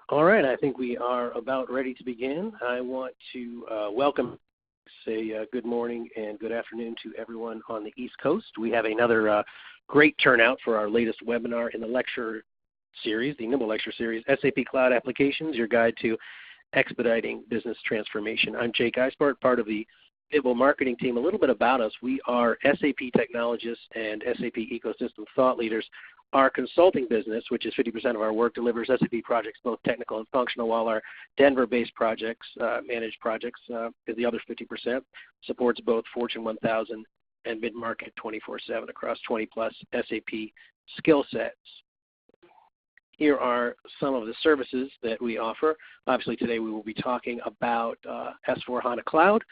All right, I think we are about ready to begin. I want to say good morning and good afternoon to everyone on the East Coast. We have another great turnout for our latest webinar in the lecture series, the NIMBL lecture series, SAP Cloud Applications, your guide to expediting business transformation. I'm Jake Eispart, part of the NIMBL marketing team. A little bit about us. We are SAP technologists and SAP ecosystem thought leaders. Our consulting business, which is 50% of our work, delivers SAP projects, both technical and functional, while our Denver-based projects, managed projects, is the other 50%, supports both Fortune 1000 and mid-market 24/7 across 20-plus SAP skill sets. Here are some of the services that we offer. Obviously, today we will be talking about S/4HANA Cloud,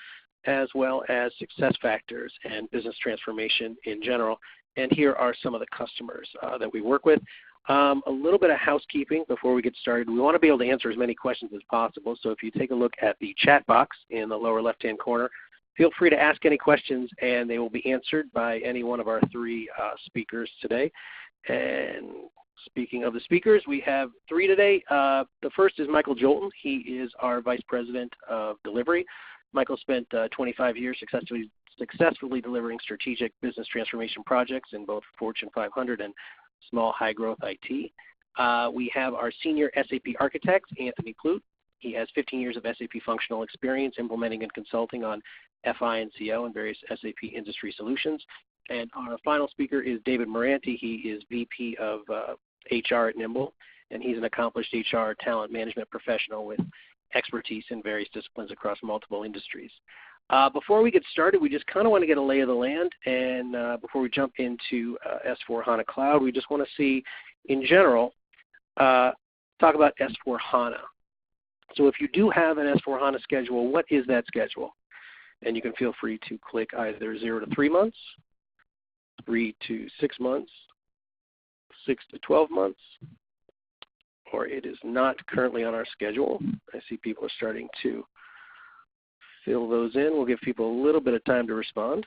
as well as success factors and business transformation in general. And here are some of the customers that we work with. A little bit of housekeeping before we get started. We want to be able to answer as many questions as possible, so if you take a look at the chat box in the lower left-hand corner, feel free to ask any questions, and they will be answered by any one of our three speakers today. And speaking of the speakers, we have three today. The first is Michael Jolton. He is our Vice President of Delivery. Michael spent 25 years successfully delivering strategic business transformation projects in both Fortune 500 and small high-growth IT. We have our Senior SAP Architect, Anthony Plute. He has 15 years of SAP functional experience implementing and consulting on FI and CO and various SAP industry solutions. And our final speaker is David Moranti. He is VP of HR at NIMBL, and he's an accomplished HR talent management professional with expertise in various disciplines across multiple industries. Before we get started, we just kind of want to get a lay of the land, and before we jump into S/4HANA Cloud, we just want to see, in general, talk about S/4HANA. So if you do have an S/4HANA schedule, what is that schedule? And you can feel free to click either 0 to 3 months, 3 to 6 months, 6 to 12 months, or it is not currently on our schedule. I see people are starting to fill those in. We'll give people a little bit of time to respond.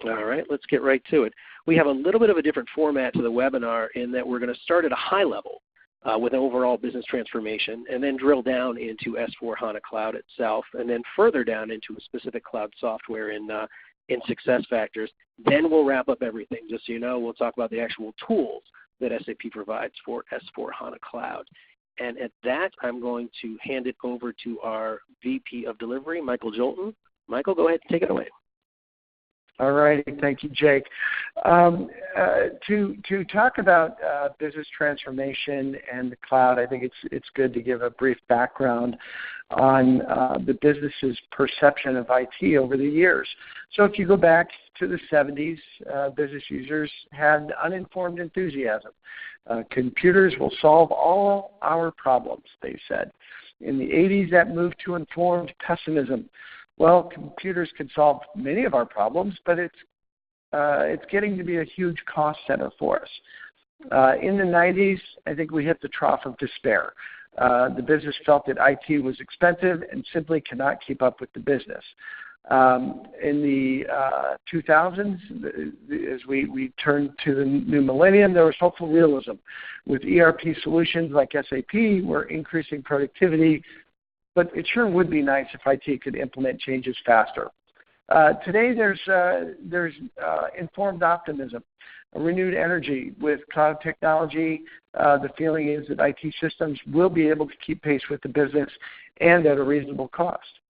All right, let's get right to it. We have a little bit of a different format to the webinar in that we're going to start at a high level with overall business transformation, and then drill down into S/4HANA Cloud itself, and then further down into a specific cloud software in success factors. Then we'll wrap up everything. Just so you know, we'll talk about the actual tools that SAP provides for S/4HANA Cloud. And at that, I'm going to hand it over to our VP of Delivery, Michael Jolton. Michael, go ahead and take it away. All right. Thank you, Jake. To talk about business transformation and the cloud, I think it's good to give a brief background on the business's perception of IT over the years. So if you go back to the 70s, business users had uninformed enthusiasm. Computers will solve all our problems, they said. In the 80s, that moved to informed pessimism. Well, computers can solve many of our problems, but it's getting to be a huge cost center for us. In the 90s, I think we hit the trough of despair. The business felt that IT was expensive and simply cannot keep up with the business. In the 2000s, as we turned to the new millennium, there was hopeful realism. With ERP solutions like SAP, we're increasing productivity, but it sure would be nice if IT could implement changes faster. Today, there's informed optimism, a renewed energy with cloud technology. The feeling is that IT systems will be able to keep pace with the business and at a reasonable cost.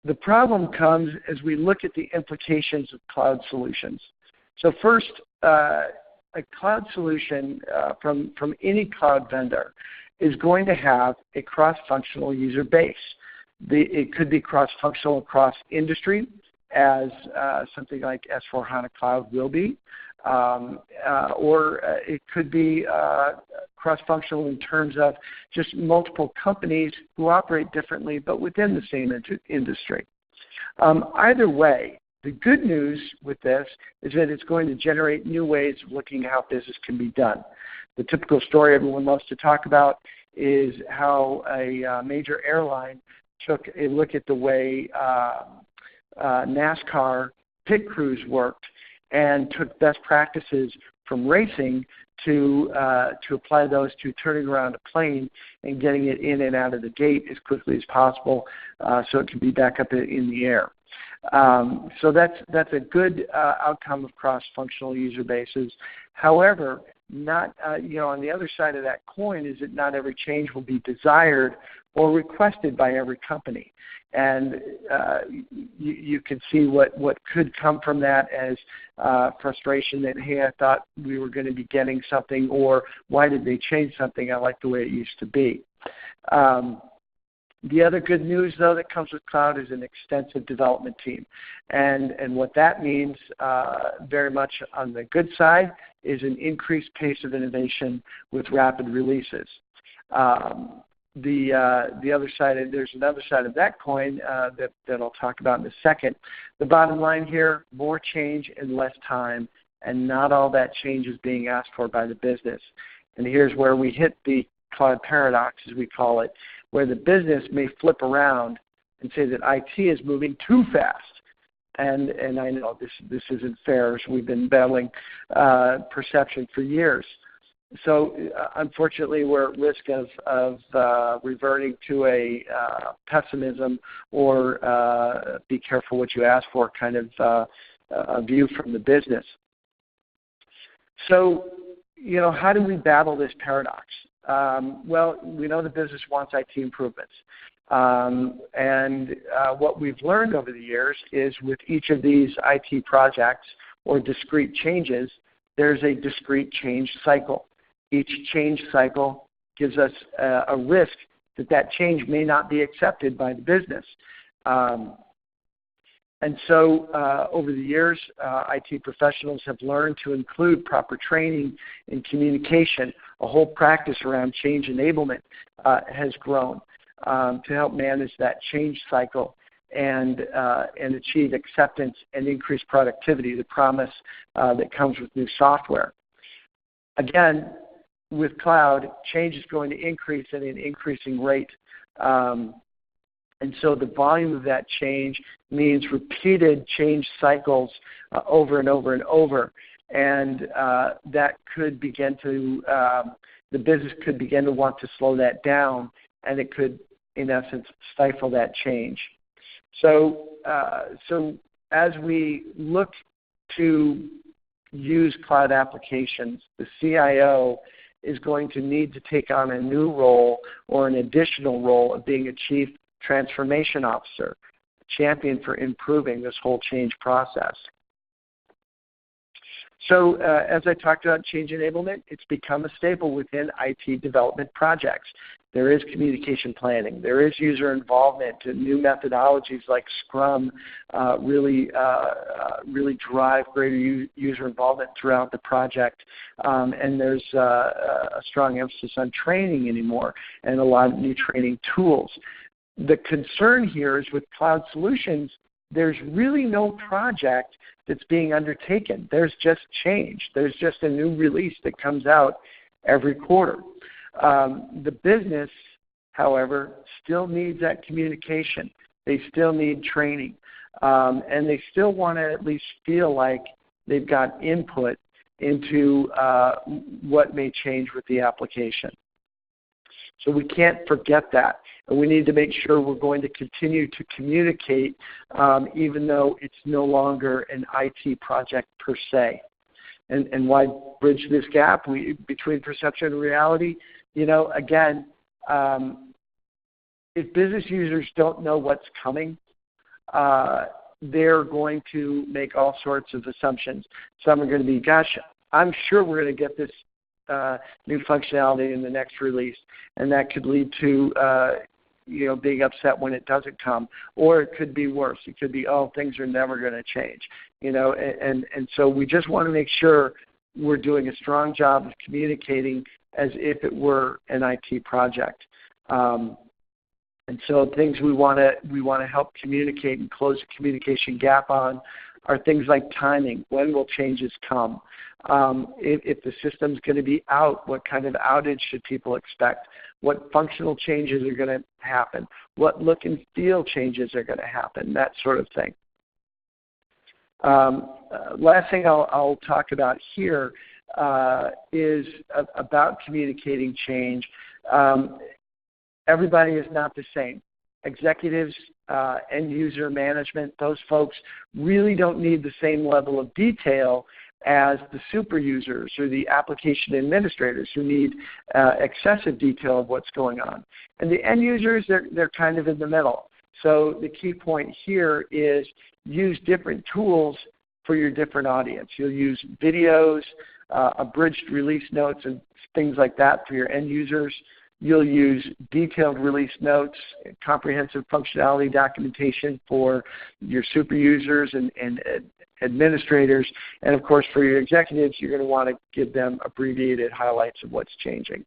The problem comes as we look at the implications of cloud solutions. So first, a cloud solution from any cloud vendor is going to have a cross-functional user base. It could be cross-functional across industry, as something like S/4HANA Cloud will be, or it could be cross-functional in terms of just multiple companies who operate differently but within the same industry. Either way, the good news with this is that it's going to generate new ways of looking at how business can be done. The typical story everyone loves to talk about is how a major airline took a look at the way NASCAR pit crews worked and took best practices from racing to apply those to turning around a plane and getting it in and out of the gate as quickly as possible so it can be back up in the air. So that's a good outcome of cross-functional user bases. However, not on the other side of that coin is that not every change will be desired or requested by every company. And you can see what could come from that as frustration that, hey, I thought we were going to be getting something, or why did they change something? I like the way it used to be. The other good news, though, that comes with cloud is an extensive development team. And what that means very much on the good side is an increased pace of innovation with rapid releases. The other side, there's another side of that coin that I'll talk about in a second. The bottom line here, more change in less time, and not all that change is being asked for by the business. And here's where we hit the cloud paradox, as we call it, where the business may flip around and say that IT is moving too fast. And I know this isn't fair. So we've been battling perception for years. So unfortunately, we're at risk of reverting to a pessimism or be careful what you ask for kind of a view from the business. So, how do we battle this paradox? Well, we know the business wants IT improvements. And what we've learned over the years is with each of these IT projects or discrete changes, there's a discrete change cycle. Each change cycle gives us a risk that change may not be accepted by the business. And so over the years, IT professionals have learned to include proper training and communication. A whole practice around change enablement has grown to help manage that change cycle and achieve acceptance and increase productivity, the promise that comes with new software. Again, with cloud, change is going to increase at an increasing rate. And so the volume of that change means repeated change cycles over and over and over. And that could begin to, the business could begin to want to slow that down, and it could, in essence, stifle that change. So as we look to use cloud applications, the CIO is going to need to take on a new role or an additional role of being a chief transformation officer, a champion for improving this whole change process. So as I talked about change enablement, it's become a staple within IT development projects. There is communication planning. There is user involvement, and new methodologies like Scrum really drive greater user involvement throughout the project. And there's a strong emphasis on training anymore and a lot of new training tools. The concern here is with cloud solutions, there's really no project that's being undertaken. There's just change. There's just a new release that comes out every quarter. The business, however, still needs that communication. They still need training. And they still want to at least feel like they've got input into what may change with the application. So we can't forget that. And we need to make sure we're going to continue to communicate even though it's no longer an IT project per se. And why bridge this gap between perception and reality? Again, if business users don't know what's coming, they're going to make all sorts of assumptions. Some are going to be, gosh, I'm sure we're going to get this new functionality in the next release, and that could lead to being upset when it doesn't come. Or it could be worse. It could be, oh, things are never going to change. And so we just want to make sure we're doing a strong job of communicating as if it were an IT project. And so things we want to help communicate and close the communication gap on are things like timing. When will changes come? If the system's going to be out, what kind of outage should people expect? What functional changes are going to happen? What look and feel changes are going to happen? That sort of thing. Last thing I'll talk about here, is about communicating change. Everybody is not the same. Executives, end user management, those folks really don't need the same level of detail as the super users or the application administrators who need excessive detail of what's going on. And the end users, they're kind of in the middle. So the key point here is use different tools for your different audience. You'll use videos, abridged release notes, and things like that for your end users. You'll use detailed release notes, comprehensive functionality documentation for your super users and administrators. And of course, for your executives, you're going to want to give them abbreviated highlights of what's changing.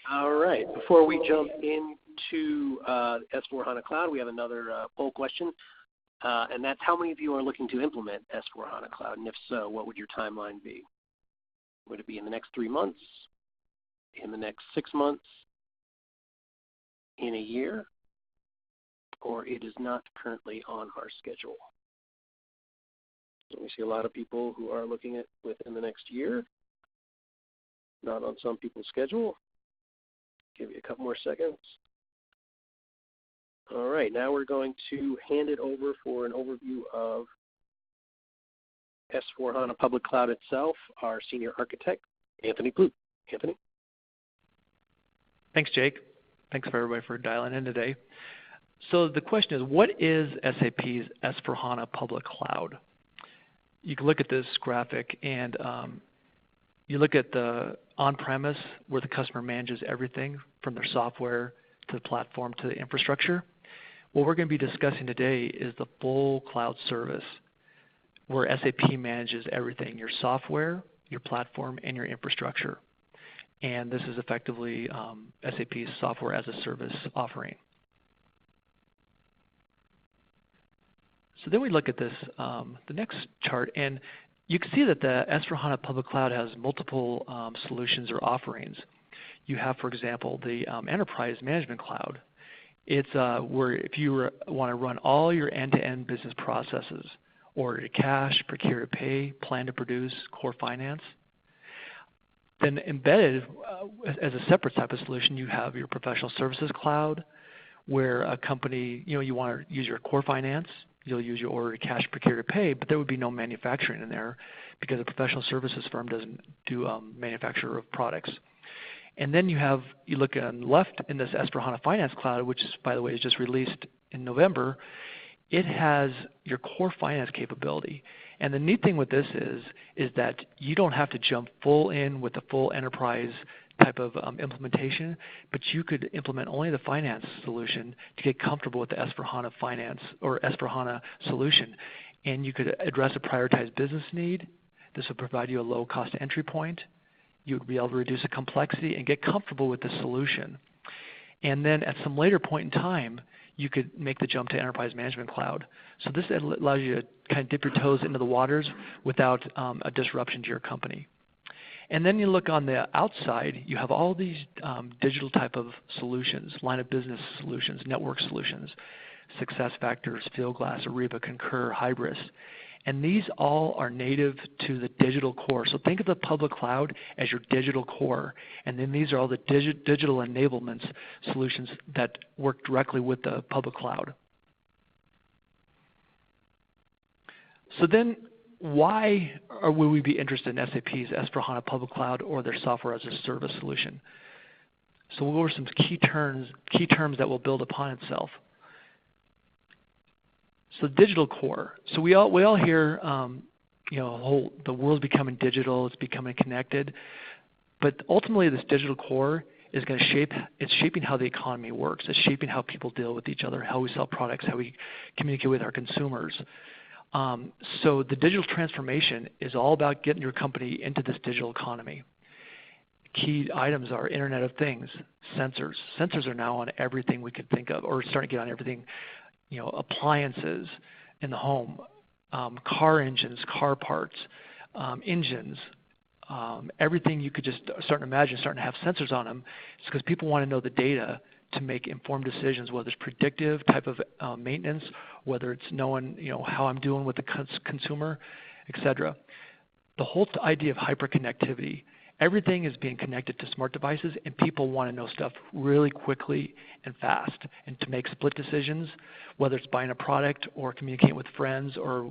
All right. Before we jump into S4HANA Cloud, we have another poll question. And that's how many of you are looking to implement S4HANA Cloud? And if so, what would your timeline be? Would it be in the next 3 months, in the next 6 months, in a year, or it is not currently on our schedule? We see a lot of people who are looking at within the next year, not on some people's schedule. Give you a couple more seconds. All right, now we're going to hand it over for an overview of S4HANA Public Cloud itself, our senior architect, Anthony Ploop. Anthony? Thanks, Jake. Thanks for everybody for dialing in today. So the question is, what is SAP's S4HANA Public Cloud? You can look at this graphic, and you look at the on-premise where the customer manages everything from their software to the platform to the infrastructure. What we're going to be discussing today is the full cloud service, where SAP manages everything, your software, your platform, and your infrastructure. And this is effectively SAP's software as a service offering. So then we look at this, the next chart, and you can see that the S4HANA Public Cloud has multiple solutions or offerings. You have, for example, the Enterprise Management Cloud. It's where if you want to run all your end-to-end business processes, order to cash, procure to pay, plan to produce, core finance. Then embedded as a separate type of solution, you have your Professional Services Cloud, where a company, you want to use your core finance, you'll use your order to cash, procure to pay, but there would be no manufacturing in there because a professional services firm doesn't do manufacture of products. And then you look on the left in this S4HANA Finance Cloud, which, by the way, is just released in November. It has your core finance capability. And the neat thing with this is that you don't have to jump full in with the full enterprise type of implementation, but you could implement only the finance solution to get comfortable with the S4HANA Finance or S4HANA solution. And you could address a prioritized business need. This would provide you a low-cost entry point. You would be able to reduce the complexity and get comfortable with the solution. And then at some later point in time, you could make the jump to Enterprise Management Cloud. So this allows you to kind of dip your toes into the waters without a disruption to your company. And then you look on the outside, you have all these digital type of solutions, line of business solutions, network solutions, SuccessFactors, Fieldglass, Ariba, Concur, Hybris. And these all are native to the digital core. So think of the public cloud as your digital core. And then these are all the digital enablements solutions that work directly with the public cloud. So then why would we be interested in SAP's S4HANA Public Cloud or their software as a service solution? So we'll go over some key terms that will build upon itself. So digital core. So we all hear, the world's becoming digital, it's becoming connected, but ultimately this digital core is going to it's shaping how the economy works. It's shaping how people deal with each other, how we sell products, how we communicate with our consumers. So the digital transformation is all about getting your company into this digital economy. Key items are Internet of Things, sensors. Sensors are now on everything we could think of, or starting to get on everything. Appliances in the home, car engines, car parts, engines, everything you could just start to imagine starting to have sensors on them. It's because people want to know the data to make informed decisions, whether it's predictive type of maintenance, whether it's knowing how I'm doing with the consumer. etc. The whole idea of hyperconnectivity, everything is being connected to smart devices, and people want to know stuff really quickly and fast, and to make split decisions, whether it's buying a product or communicating with friends or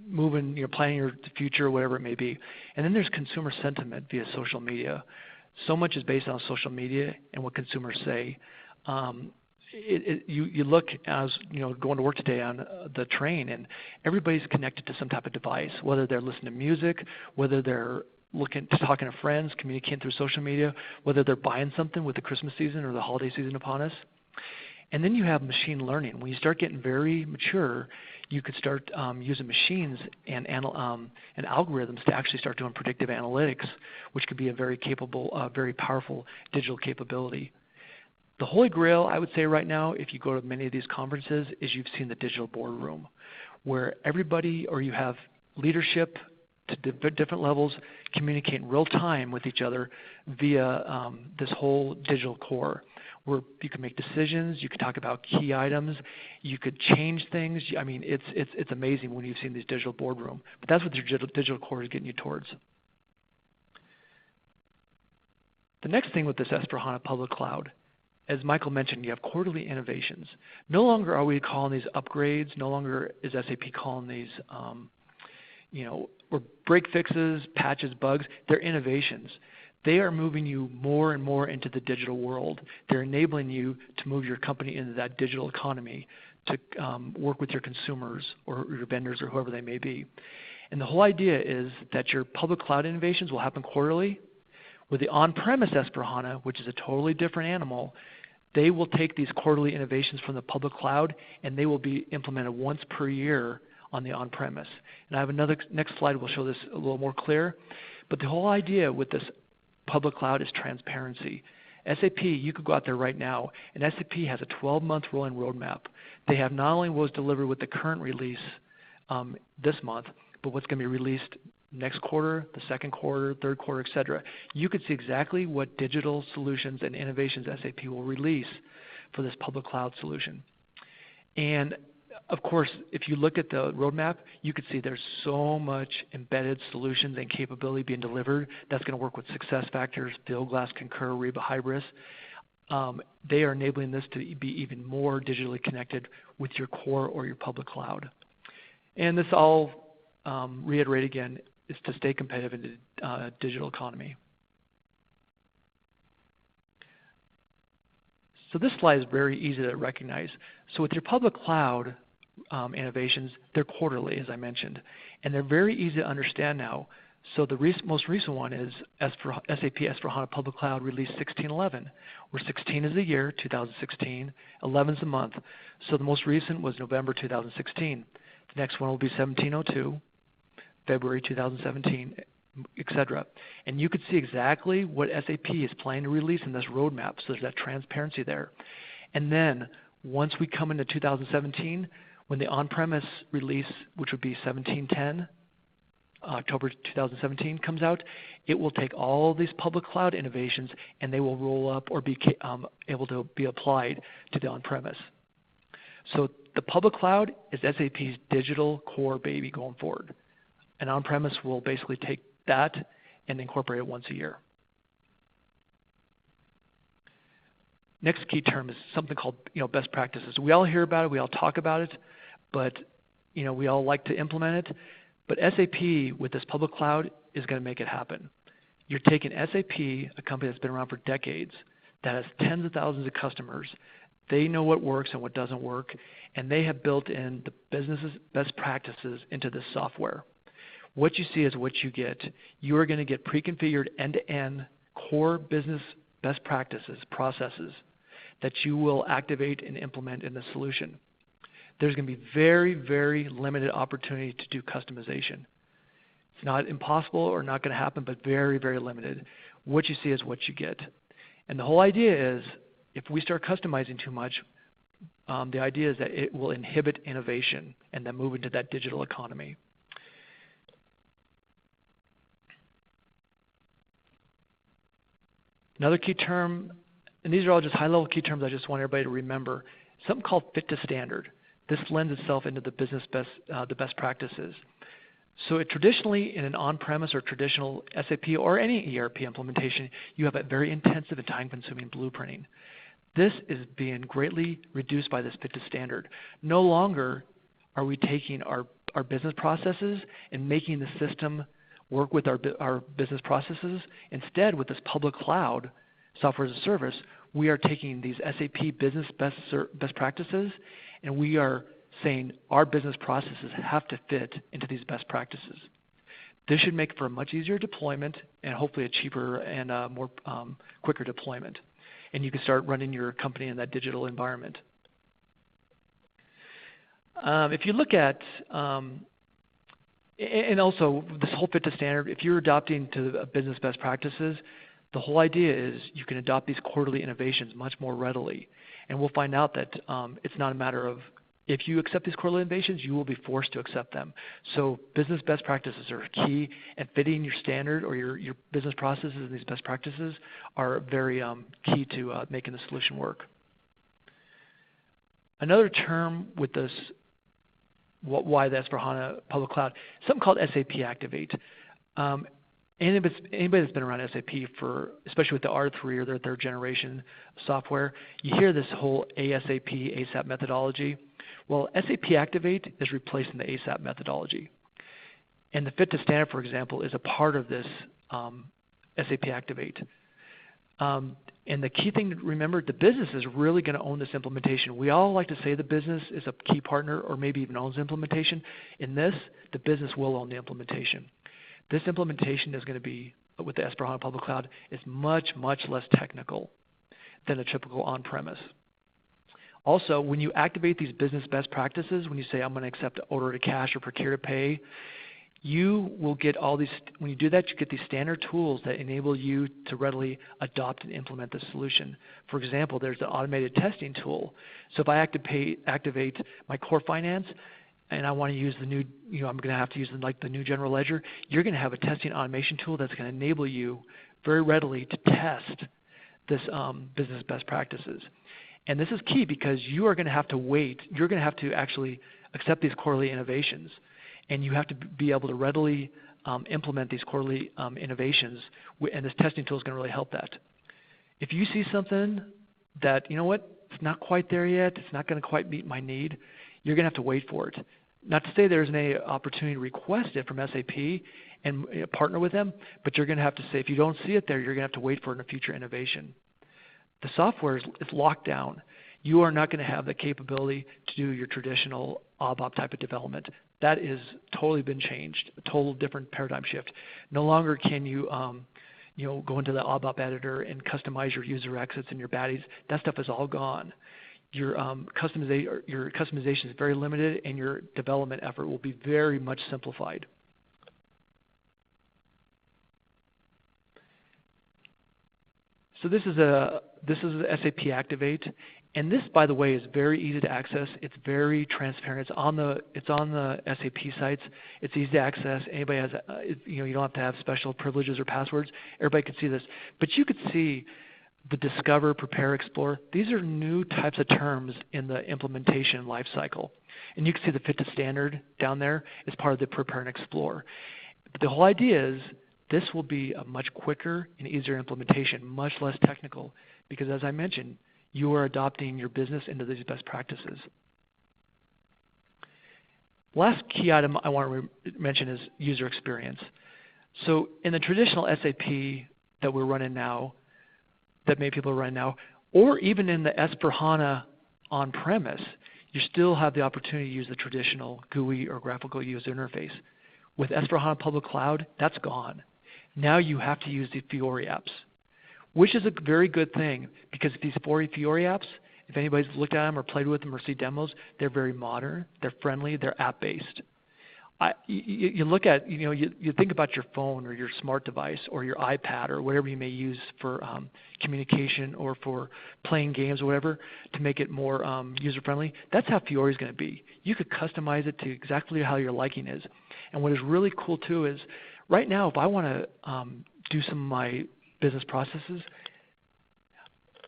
moving, planning your future, whatever it may be. And then there's consumer sentiment via social media. So much is based on social media and what consumers say. You look as going to work today on the train, and everybody's connected to some type of device, whether they're listening to music, whether they're talking to friends, communicating through social media, whether they're buying something with the Christmas season or the holiday season upon us. And then you have machine learning. When you start getting very mature, you could start using machines and algorithms to actually start doing predictive analytics, which could be a very capable, very powerful digital capability. The holy grail, I would say right now, if you go to many of these conferences, is you've seen the digital boardroom, where everybody, or you have leadership to different levels, communicate in real time with each other via this whole digital core, where you can make decisions, you can talk about key items, you could change things. I mean, it's amazing when you've seen these digital boardroom. But that's what your digital core is getting you towards. The next thing with this S/4HANA public cloud, as Michael mentioned, you have quarterly innovations. No longer are we calling these upgrades. No longer is SAP calling these or break fixes, patches, bugs. They're innovations. They are moving you more and more into the digital world. They're enabling you to move your company into that digital economy, to work with your consumers or your vendors or whoever they may be. And the whole idea is that your public cloud innovations will happen quarterly. With the on-premise S/4HANA, which is a totally different animal, they will take these quarterly innovations from the public cloud, and they will be implemented once per year on the on-premise. And I have another, next slide will show this a little more clear. But the whole idea with this public cloud is transparency. SAP, you could go out there right now, and SAP has a 12-month rolling roadmap. They have not only what was delivered with the current release this month, but what's going to be released next quarter, the second quarter, third quarter, etc. You could see exactly what digital solutions and innovations SAP will release for this public cloud solution. And of course, if you look at the roadmap, you could see there's so much embedded solutions and capability being delivered that's going to work with SuccessFactors, Fieldglass, Concur, Ariba, Hybris. They are enabling this to be even more digitally connected with your core or your public cloud. And this all, reiterate again, is to stay competitive in the digital economy. So this slide is very easy to recognize. So with your public cloud innovations, they're quarterly, as I mentioned, and they're very easy to understand now. So the most recent one is SAP S/4HANA Public Cloud Release 1611, where 16 is the year, 2016, 11 is the month. So the most recent was November 2016. The next one will be 1702, February 2017, etc. And you could see exactly what SAP is planning to release in this roadmap, so there's that transparency there. And then once we come into 2017, when the on-premise release, which would be 1710, October 2017 comes out, it will take all these public cloud innovations and they will roll up or be able to be applied to the on-premise. So the public cloud is SAP's digital core baby going forward. And on-premise will basically take that and incorporate it once a year. Next key term is something called best practices. We all hear about it, we all talk about it, but we all like to implement it. But SAP with this public cloud is going to make it happen. You're taking SAP, a company that's been around for decades, that has tens of thousands of customers. They know what works and what doesn't work, and they have built in the business's best practices into this software. What you see is what you get. You are going to get pre-configured end-to-end core business best practices, processes that you will activate and implement in the solution. There's going to be very, very limited opportunity to do customization. It's not impossible or not going to happen, but very, very limited. What you see is what you get. And the whole idea is if we start customizing too much, the idea is that it will inhibit innovation and then move into that digital economy. Another key term, and these are all just high-level key terms I just want everybody to remember, something called fit to standard. This lends itself into the business the best practices. So traditionally, in an on-premise or traditional SAP or any ERP implementation, you have a very intensive and time-consuming blueprinting. This is being greatly reduced by this fit to standard. No longer are we taking our business processes and making the system work with our business processes. Instead, with this public cloud software as a service, we are taking these SAP business best practices, and we are saying our business processes have to fit into these best practices. This should make for a much easier deployment and hopefully a cheaper and more quicker deployment. And you can start running your company in that digital environment. If you look at, and also this whole fit to standard, if you're adopting to business best practices, the whole idea is you can adopt these quarterly innovations much more readily. And we'll find out that it's not a matter of if you accept these quarterly innovations, you will be forced to accept them. So business best practices are key, and fitting your standard or your business processes and these best practices are very key to making the solution work. Another term with this, why the S/4HANA Public Cloud, something called SAP Activate. Anybody that's been around SAP for, especially with the R3 or their third generation software, you hear this whole ASAP methodology. Well, SAP Activate is replacing the ASAP methodology. And the fit to standard, for example, is a part of this SAP Activate. And the key thing to remember, the business is really going to own this implementation. We all like to say the business is a key partner or maybe even owns the implementation. In this, the business will own the implementation. This implementation is going to be, with the S/4HANA Public Cloud, is much, much less technical than a typical on-premise. Also, when you activate these business best practices, when you say I'm going to accept order to cash or procure to pay, you will get all these, when you do that, you get these standard tools that enable you to readily adopt and implement the solution. For example, there's the automated testing tool. So if I activate my core finance and I want to use the new, I'm going to have to use the new general ledger, you're going to have a testing automation tool that's going to enable you very readily to test this business best practices. And this is key because you are going to have to wait. You're going to have to actually accept these quarterly innovations. And you have to be able to readily implement these quarterly innovations. And this testing tool is going to really help that. If you see something that, you know what, it's not quite there yet, it's not going to quite meet my need, you're going to have to wait for it. Not to say there's any opportunity to request it from SAP and partner with them, but you're going to have to say, if you don't see it there, you're going to have to wait for it in a future innovation. The software is locked down. You are not going to have the capability to do your traditional ABAP type of development. That is totally been changed, a total different paradigm shift. No longer can you, go into the ABAP editor and customize your user exits and your baddies. That stuff is all gone. Your customization is very limited, and your development effort will be very much simplified. So this is SAP Activate, and this, by the way, is very easy to access. It's very transparent. It's on the SAP sites. It's easy to access. Anybody has, you don't have to have special privileges or passwords. Everybody can see this, but you could see the Discover, Prepare, Explore. These are new types of terms in the implementation lifecycle, and you can see the fit to standard down there as part of the Prepare and Explore. But the whole idea is this will be a much quicker and easier implementation, much less technical, because as I mentioned, you are adopting your business into these best practices. Last key item I want to mention is user experience. So in the traditional SAP that we're running now, that many people are running now, or even in the S/4HANA on-premise, you still have the opportunity to use the traditional GUI or graphical user interface. With S/4HANA Public Cloud, that's gone. Now you have to use the Fiori apps, which is a very good thing because these Fiori apps, if anybody's looked at them or played with them or see demos, they're very modern, they're friendly, they're app-based. You look at, you think about your phone or your smart device or your iPad or whatever you may use for communication or for playing games or whatever to make it more user-friendly. That's how Fiori is going to be. You could customize it to exactly how your liking is. And what is really cool too is right now, if I want to do some of my business processes,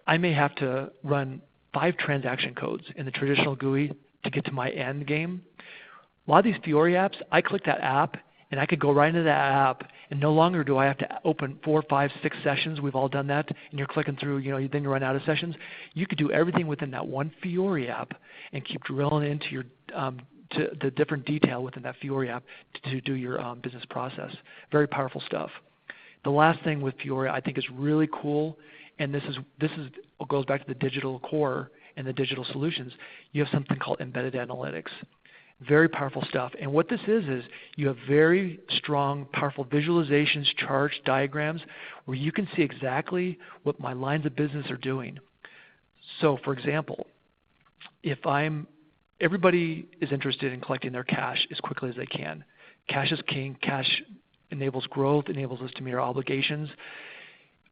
I may have to run 5 transaction codes in the traditional GUI to get to my end game. A lot of these Fiori apps, I click that app And I could go right into that app, and no longer do I have to open 4, 5, 6 sessions. We've all done that, and you're clicking through, then you run out of sessions. You could do everything within that one Fiori app and keep drilling into your to the different detail within that Fiori app to do your business process. Very powerful stuff. The last thing with Fiori I think is really cool, and this goes back to the digital core and the digital solutions. You have something called embedded analytics. Very powerful stuff. And what this is you have very strong, powerful visualizations, charts, diagrams, where you can see exactly what my lines of business are doing. So for example, everybody is interested in collecting their cash as quickly as they can. Cash is king. Cash enables growth, enables us to meet our obligations.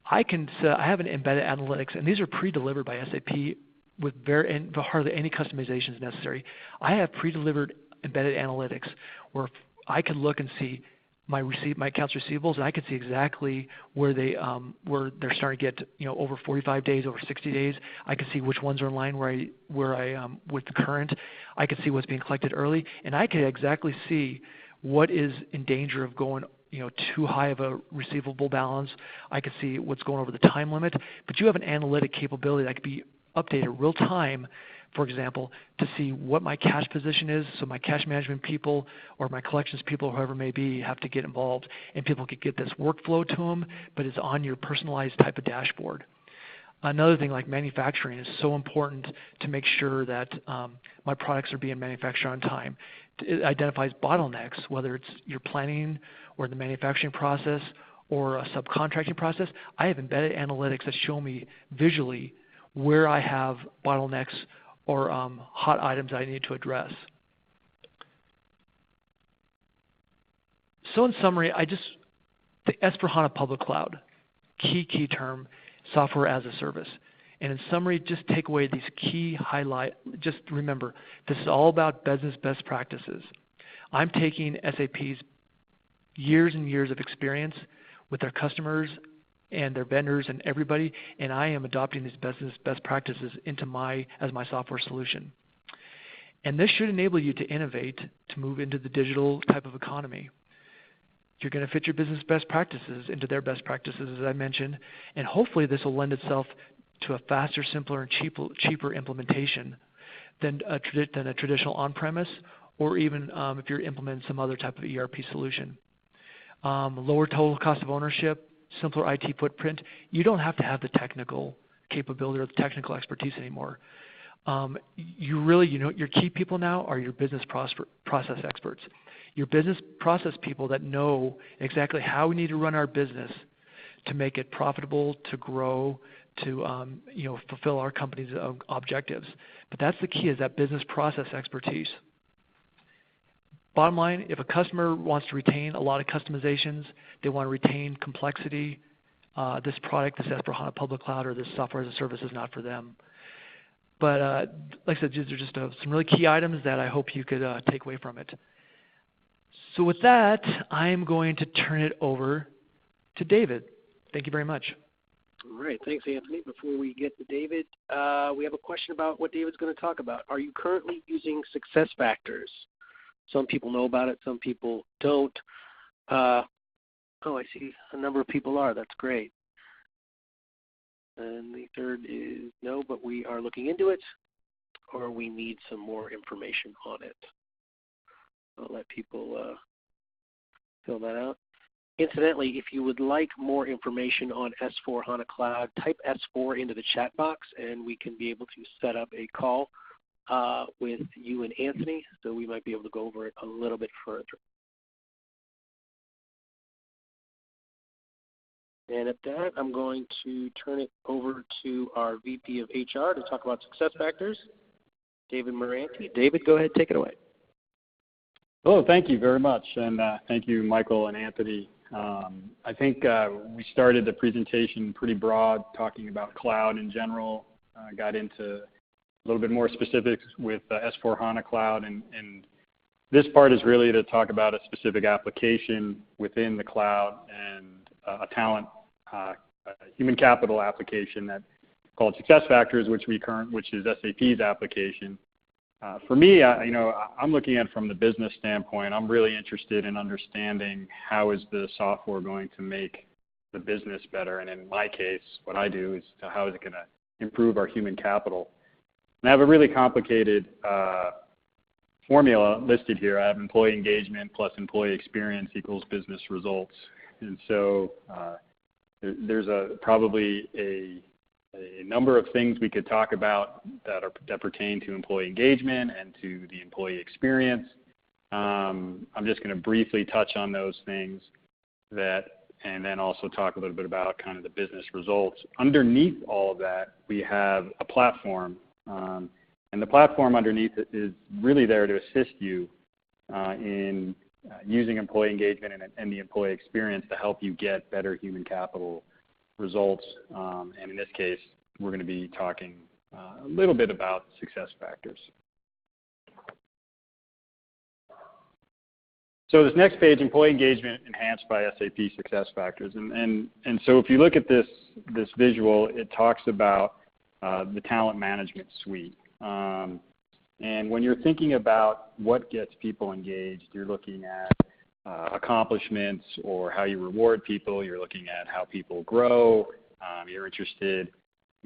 I have an embedded analytics, and these are pre-delivered by SAP with hardly any customizations necessary. I have pre-delivered embedded analytics where I can look and see my accounts receivables, and I can see exactly where they're starting to get over 45 days, over 60 days. I can see which ones are in line where I with the current. I can see what's being collected early, and I can exactly see what is in danger of going too high of a receivable balance. I can see what's going over the time limit. But you have an analytic capability that could be updated real time, for example, to see what my cash position is, so my cash management people or my collections people, or whoever may be, have to get involved, and people could get this workflow to them, but it's on your personalized type of dashboard. Another thing like manufacturing is so important to make sure that my products are being manufactured on time. It identifies bottlenecks, whether it's your planning or the manufacturing process or a subcontracting process. I have embedded analytics that show me visually where I have bottlenecks or hot items I need to address. So in summary, the S/4HANA Public Cloud, key term, software as a service. And in summary, just take away these key highlights. Just remember, this is all about business best practices. I'm taking SAP's years and years of experience with their customers and their vendors and everybody, and I am adopting these business best practices as my software solution. And this should enable you to innovate, to move into the digital type of economy. You're going to fit your business best practices into their best practices, as I mentioned, and hopefully this will lend itself to a faster, simpler, and cheaper implementation than a traditional on-premise, or even if you're implementing some other type of ERP solution. Lower total cost of ownership, simpler IT footprint. You don't have to have the technical capability or the technical expertise anymore. Your key people now are your business process experts. Your business process people that know exactly how we need to run our business to make it profitable, to grow, to fulfill our company's objectives. But that's the key, is that business process expertise. Bottom line, if a customer wants to retain a lot of customizations, they want to retain complexity, this product, this S/4HANA Public Cloud or this software as a service is not for them. But like I said, these are just some really key items that I hope you could take away from it. So with that, I'm going to turn it over to David. Thank you very much. All right. Thanks, Anthony. Before we get to David, we have a question about what David's going to talk about. Are you currently using SuccessFactors? Some people know about it. Some people don't. I see a number of people are. That's great. And the third is no, but we are looking into it, or we need some more information on it. I'll let people fill that out. Incidentally, if you would like more information on S/4HANA Cloud, type S4 into the chat box, and we can be able to set up a call with you and Anthony, so we might be able to go over it a little bit further. And at that, I'm going to turn it over to our VP of HR to talk about SuccessFactors, David Moranti. David, go ahead, take it away. Hello, thank you very much, and thank you, Michael and Anthony. I think we started the presentation pretty broad, talking about cloud in general, got into a little bit more specifics with S/4HANA Cloud, and this part is really to talk about a specific application within the cloud and a talent, human capital application that called SuccessFactors, which is SAP's application. For me, I'm looking at it from the business standpoint. I'm really interested in understanding how is the software going to make the business better, and in my case, what I do is how is it going to improve our human capital. And I have a really complicated formula listed here. I have employee engagement plus employee experience equals business results. And so there's probably a number of things we could talk about that pertain to employee engagement and to the employee experience. I'm just going to briefly touch on those things and then also talk a little bit about kind of the business results. Underneath all of that, we have a platform. And the platform underneath it is really there to assist you in using employee engagement and the employee experience to help you get better human capital results. And in this case, we're going to be talking a little bit about success factors. So this next page, employee engagement enhanced by SAP success factors. And so if you look at this visual, it talks about the talent management suite. And when you're thinking about what gets people engaged, you're looking at accomplishments or how you reward people. You're looking at how people grow. You're interested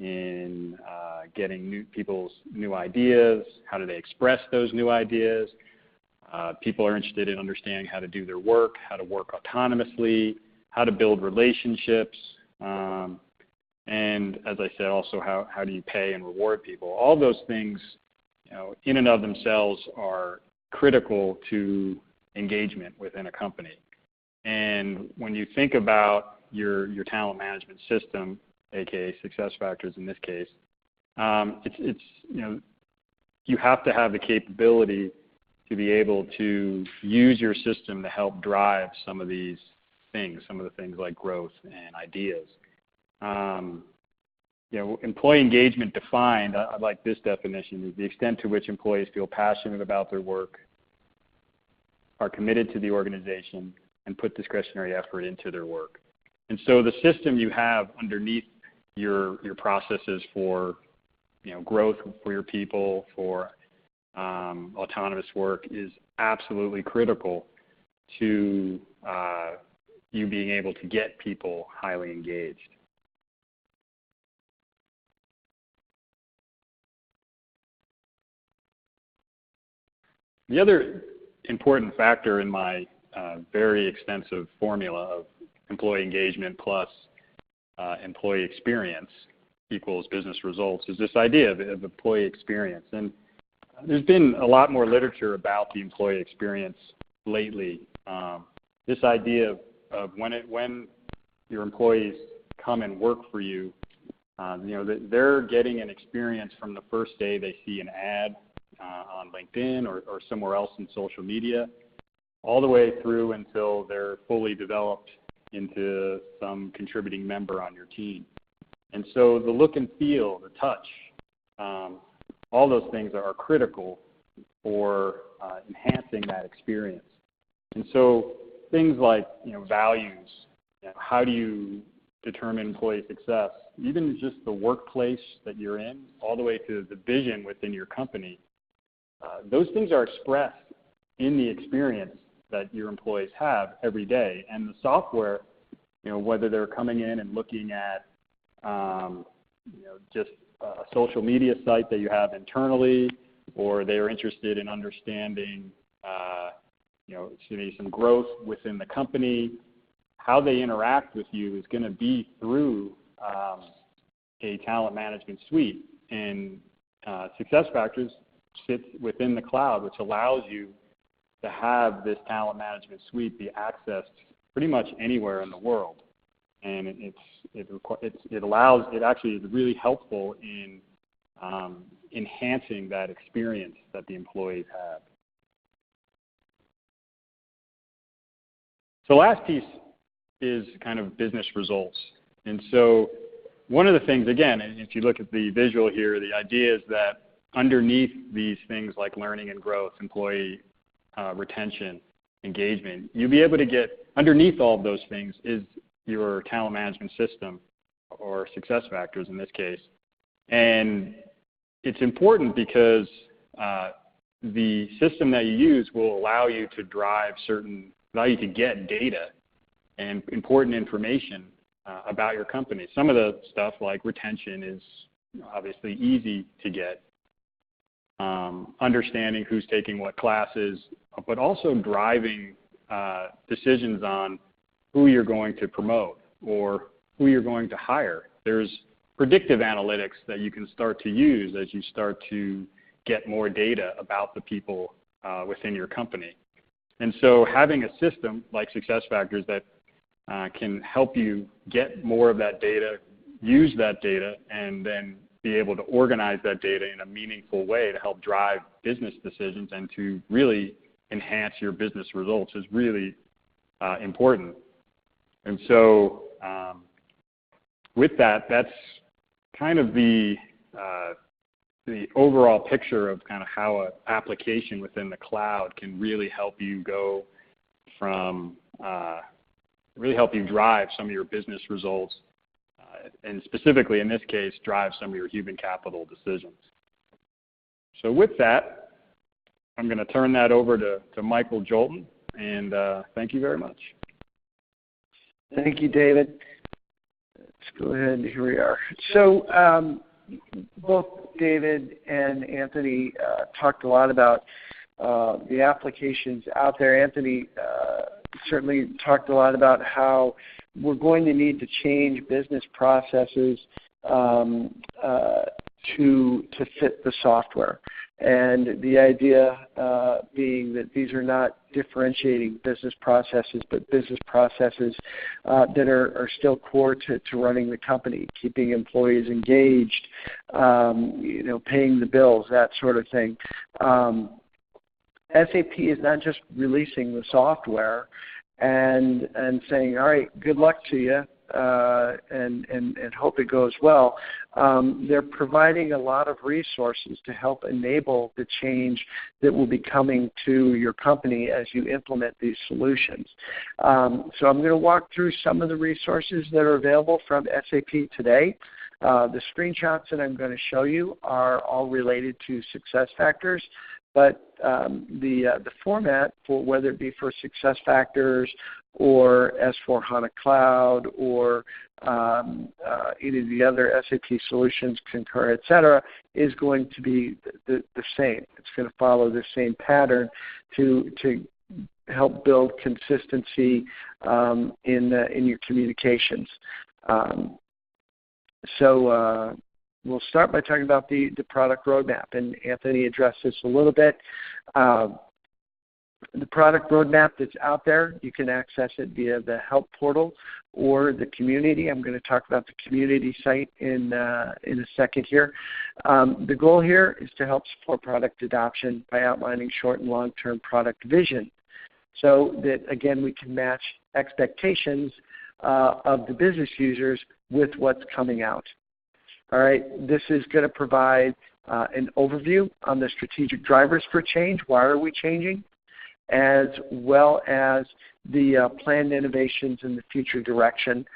in getting people's new ideas. How do they express those new ideas? People are interested in understanding how to do their work, how to work autonomously, how to build relationships, and as I said, also how do you pay and reward people? All those things, in and of themselves are critical to engagement within a company. And when you think about your talent management system, aka success factors in this case, you have to have the capability to be able to use your system to help drive some of these things, some of the things like growth and ideas. Employee engagement defined, I like this definition, is the extent to which employees feel passionate about their work, are committed to the organization, and put discretionary effort into their work. And so the system you have underneath your processes for growth for your people, for autonomous work is absolutely critical to you being able to get people highly engaged. The other important factor in my very extensive formula of employee engagement plus employee experience equals business results is this idea of employee experience. And there's been a lot more literature about the employee experience lately. This idea of when your employees come and work for you, they're getting an experience from the first day they see an ad on LinkedIn or somewhere else in social media, all the way through until they're fully developed into some contributing member on your team. And so the look and feel, the touch, all those things are critical for enhancing that experience. And so things like values, how do you determine employee success, even just the workplace that you're in, all the way to the vision within your company, those things are expressed in the experience that your employees have every day. And the software, whether they're coming in and looking at just a social media site that you have internally, or they're interested in understanding some growth within the company, how they interact with you is going to be through a talent management suite. And SuccessFactors sits within the cloud, which allows you to have this talent management suite be accessed pretty much anywhere in the world. And it actually is really helpful in enhancing that experience that the employees have. So last piece is kind of business results. And so one of the things, again, if you look at the visual here, the idea is that underneath these things like learning and growth, employee retention, engagement, you'll be able to get, underneath all of those things is your talent management system, or SuccessFactors in this case. And it's important because the system that you use will allow you to get data and important information about your company. Some of the stuff like retention is obviously easy to get. Understanding who's taking what classes, but also driving decisions on who you're going to promote or who you're going to hire. There's predictive analytics that you can start to use as you start to get more data about the people within your company. And so having a system like SuccessFactors that can help you get more of that data, use that data, and then be able to organize that data in a meaningful way to help drive business decisions and to really enhance your business results is really important. And so with that, that's kind of the overall picture of kind of how an application within the cloud can really help you go from, really help you drive some of your business results, and specifically in this case, drive some of your human capital decisions. So with that, I'm going to turn that over to Michael Jolton, and thank you very much. Thank you, David. Let's go ahead. Here we are. So both David and Anthony talked a lot about the applications out there. Anthony certainly talked a lot about how we're going to need to change business processes to fit the software. And the idea being that these are not differentiating business processes, but business processes that are still core to running the company, keeping employees engaged, paying the bills, that sort of thing. SAP is not just releasing the software and saying, all right, good luck to you, and hope it goes well. They're providing a lot of resources to help enable the change that will be coming to your company as you implement these solutions. So I'm going to walk through some of the resources that are available from SAP today. The screenshots that I'm going to show you are all related to SuccessFactors, but the format, for whether it be for SuccessFactors or S/4HANA Cloud or any of the other SAP solutions, Concur, et cetera, is going to be the same. It's going to follow the same pattern to help build consistency in your communications. So we'll start by talking about the product roadmap, and Anthony addressed this a little bit. The product roadmap that's out there, you can access it via the Help portal or the Community. I'm going to talk about the Community site in a second here. The goal here is to help support product adoption by outlining short and long-term product vision so that, again, we can match expectations of the business users with what's coming out. All right, this is going to provide an overview on the strategic drivers for change. Why are we changing? As well as the planned innovations in the future direction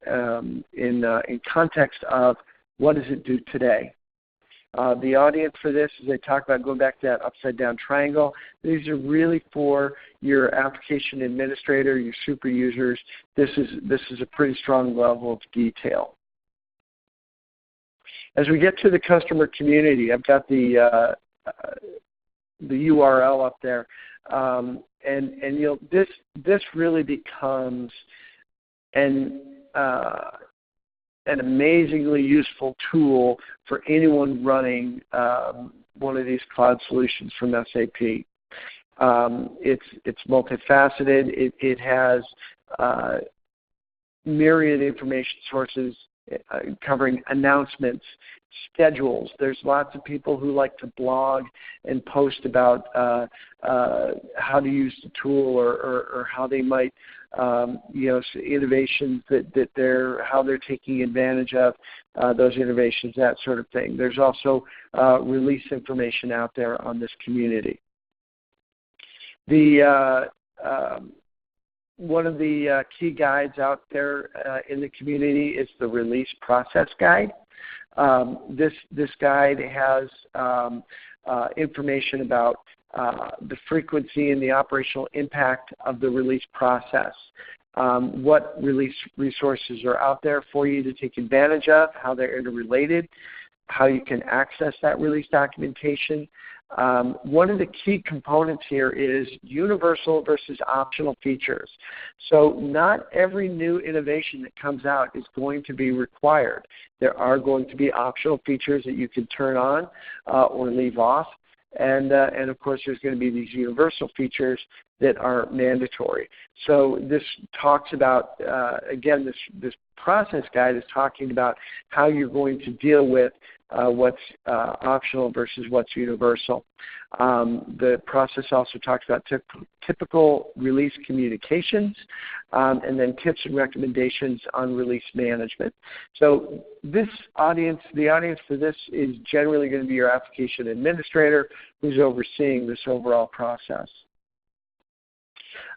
in context of what does it do today. The audience for this, as I talk about going back to that upside-down triangle, these are really for your application administrator, your super users. This is a pretty strong level of detail. As we get to the customer community, I've got the URL up there, and this really becomes an amazingly useful tool for anyone running one of these cloud solutions from SAP. It's multifaceted. It has myriad information sources covering announcements, schedules. There's lots of people who like to blog and post about how to use the tool or how they might, innovations how they're taking advantage of those innovations, that sort of thing. There's also release information out there on this community. One of the key guides out there in the community is the release process guide. This guide has information about the frequency and the operational impact of the release process. What release resources are out there for you to take advantage of, how they're interrelated, how you can access that release documentation. One of the key components here is universal versus optional features. So not every new innovation that comes out is going to be required. There are going to be optional features that you can turn on or leave off. And of course, there's going to be these universal features that are mandatory. So this talks about, again, this process guide is talking about how you're going to deal with what's optional versus what's universal. The process also talks about typical release communications and then tips and recommendations on release management. So the audience for this is generally going to be your application administrator who's overseeing this overall process.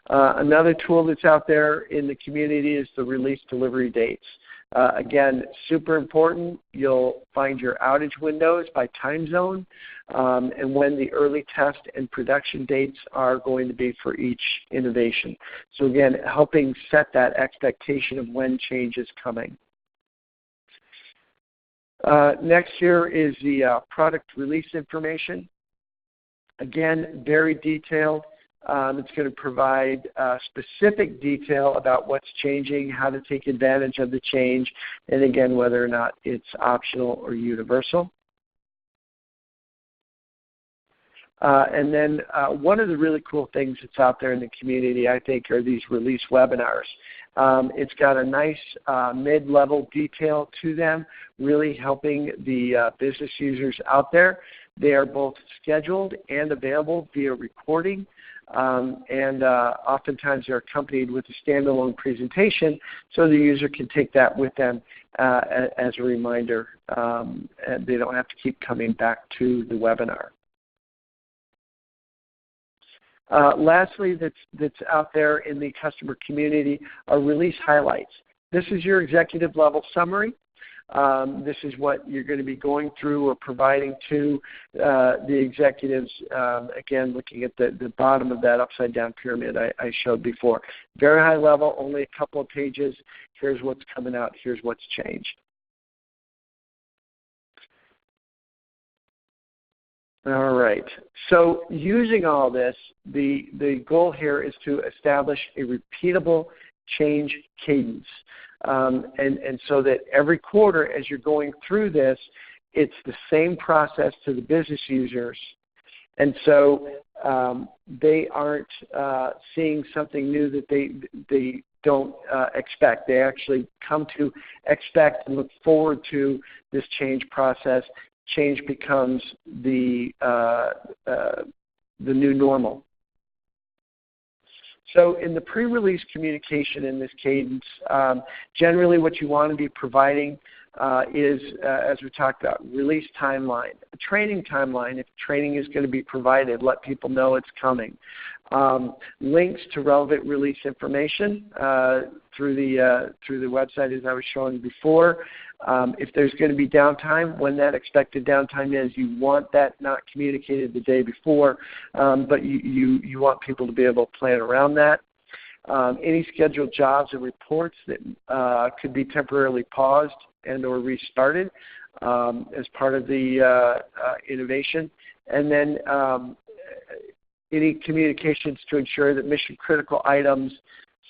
Another tool that's out there in the community is the release delivery dates. Again, super important. You'll find your outage windows by time zone and when the early test and production dates are going to be for each innovation. So again, helping set that expectation of when change is coming. Next here is the product release information. Again, very detailed. It's going to provide specific detail about what's changing, how to take advantage of the change, and again, whether or not it's optional or universal. And then one of the really cool things that's out there in the community, I think, are these release webinars. It's got a nice mid-level detail to them, really helping the business users out there. They are both scheduled and available via recording. And oftentimes they're accompanied with a standalone presentation so the user can take that with them as a reminder. And they don't have to keep coming back to the webinar. Lastly, that's out there in the customer community are release highlights. This is your executive level summary. This is what you're going to be going through or providing to the executives, again, looking at the bottom of that upside down pyramid I showed before. Very high level, only a couple of pages. Here's what's coming out. Here's what's changed. All right. So using all this, the goal here is to establish a repeatable change cadence. And so that every quarter as you're going through this, it's the same process to the business users. And so they aren't seeing something new that they don't expect. They actually come to expect and look forward to this change process. Change becomes the new normal. So in the pre-release communication in this cadence, generally what you want to be providing is, as we talked about, release timeline, a training timeline. If training is going to be provided, let people know it's coming. Links to relevant release information through the website as I was showing before. If there's going to be downtime, when that expected downtime is, you want that not communicated the day before, but you want people to be able to plan around that. Any scheduled jobs and reports that could be temporarily paused and or restarted as part of the innovation. And then any communications to ensure that mission critical items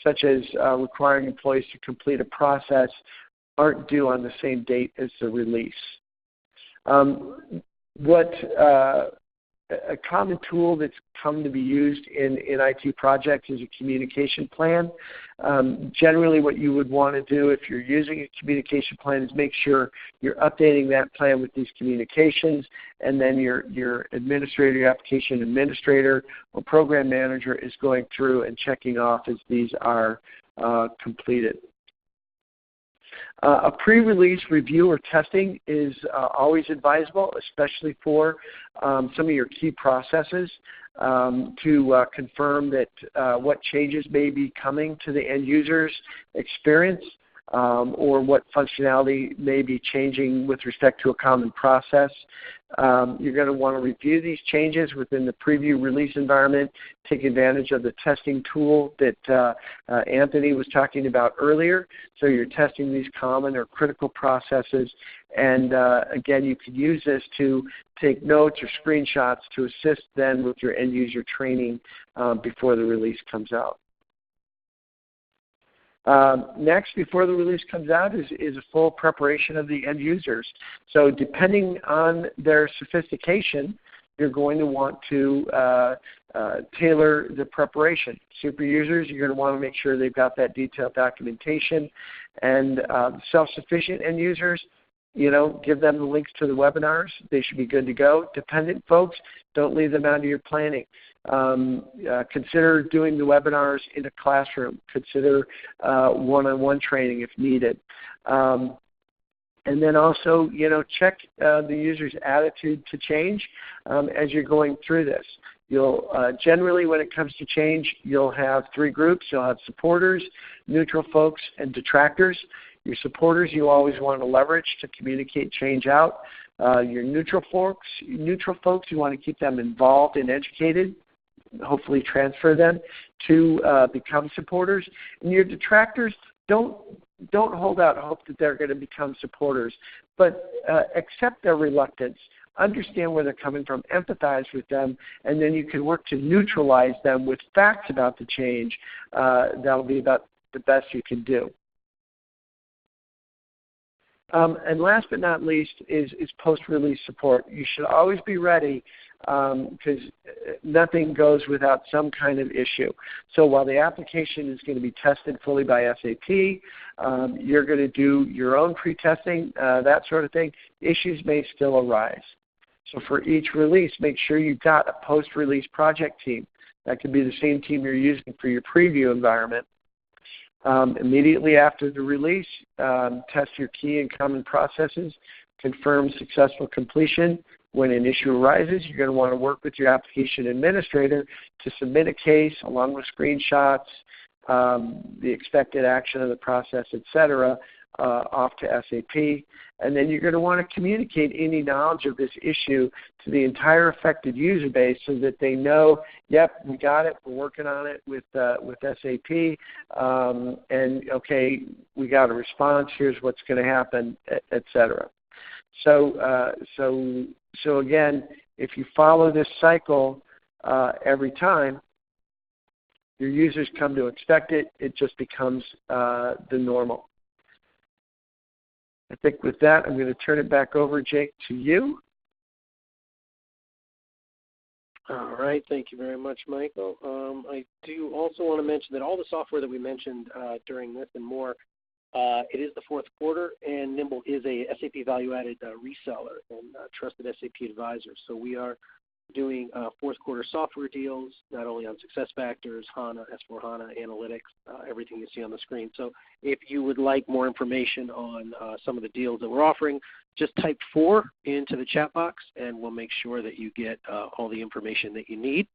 such as requiring employees to complete a process aren't due on the same date as the release. A common tool that's come to be used in IT projects is a communication plan. Generally what you would want to do if you're using a communication plan is make sure you're updating that plan with these communications, and then your administrator, your application administrator or program manager is going through and checking off as these are completed. A pre-release review or testing is always advisable, especially for some of your key processes to confirm that what changes may be coming to the end user's experience. or what functionality may be changing with respect to a common process. You're going to want to review these changes within the preview release environment, take advantage of the testing tool that Anthony was talking about earlier. So you're testing these common or critical processes, and again, you can use this to take notes or screenshots to assist then with your end user training before the release comes out. Next, before the release comes out, is a full preparation of the end users. So depending on their sophistication, you're going to want to tailor the preparation. Super users, you're going to want to make sure they've got that detailed documentation. And self-sufficient end users, give them the links to the webinars. They should be good to go. Dependent folks, don't leave them out of your planning. Consider doing the webinars in a classroom. Consider one-on-one training if needed. And then also, check the user's attitude to change as you're going through this. You'll generally, when it comes to change, you'll have three groups. You'll have supporters, neutral folks, and detractors. Your supporters you always want to leverage to communicate change out. Your neutral folks, you want to keep them involved and educated, hopefully transfer them to become supporters. And your detractors, don't hold out hope that they're going to become supporters, but accept their reluctance. Understand where they're coming from, empathize with them, and then you can work to neutralize them with facts about the change. That'll be about the best you can do. And last but not least is post-release support. You should always be ready because nothing goes without some kind of issue. So while the application is going to be tested fully by SAP, you're going to do your own pre-testing, that sort of thing. Issues may still arise. So for each release, make sure you've got a post-release project team. That could be the same team you're using for your preview environment. Immediately after the release, test your key and common processes, confirm successful completion. When an issue arises, you're going to want to work with your application administrator to submit a case along with screenshots, the expected action of the process, etc., off to SAP. And then you're going to want to communicate any knowledge of this issue to the entire affected user base so that they know, yep, we got it, we're working on it with SAP, and okay, we got a response, here's what's going to happen, etc. So again, if you follow this cycle every time, your users come to expect it, it just becomes the normal. I think with that, I'm going to turn it back over, Jake, to you. All right. Thank you very much, Michael. I do also want to mention that all the software that we mentioned during this and more, it is the fourth quarter, and NIMBL is a SAP value-added reseller and trusted SAP advisor. So we are doing fourth quarter software deals, not only on SuccessFactors, HANA, S4HANA, Analytics, everything you see on the screen. So if you would like more information on some of the deals that we're offering, just type 4 into the chat box, and we'll make sure that you get all the information that you need.